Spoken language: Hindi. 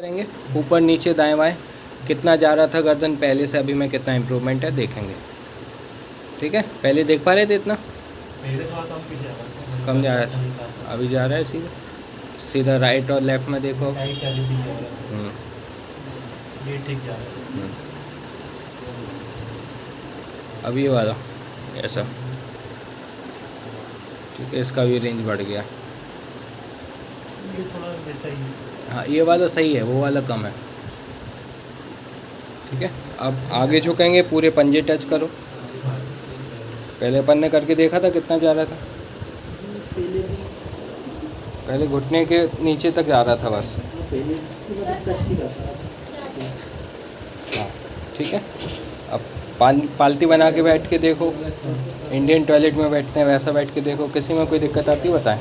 करेंगे ऊपर नीचे दाएं बाएं कितना जा रहा था गर्दन पहले से अभी में कितना इम्प्रूवमेंट है देखेंगे। ठीक है, पहले देख पा रहे थे इतना कम जा रहा था, अभी जा रहा है सीधा सीधा राइट और लेफ्ट में देखो। अब ये वाला ऐसा, ठीक है, इसका भी रेंज बढ़ गया। ये थोड़ा वैसा ही। हाँ, ये वाला सही है, वो वाला कम है। ठीक है, अब आगे झुकेंगे, पूरे पंजे टच करो। पहले अपन ने करके देखा था कितना जा रहा था, पहले घुटने के नीचे तक जा रहा था बस। हाँ ठीक है, अब पालती बना के बैठ के देखो, इंडियन टॉयलेट में बैठते हैं वैसा बैठ के देखो, किसी में कोई दिक्कत आती है बताएं।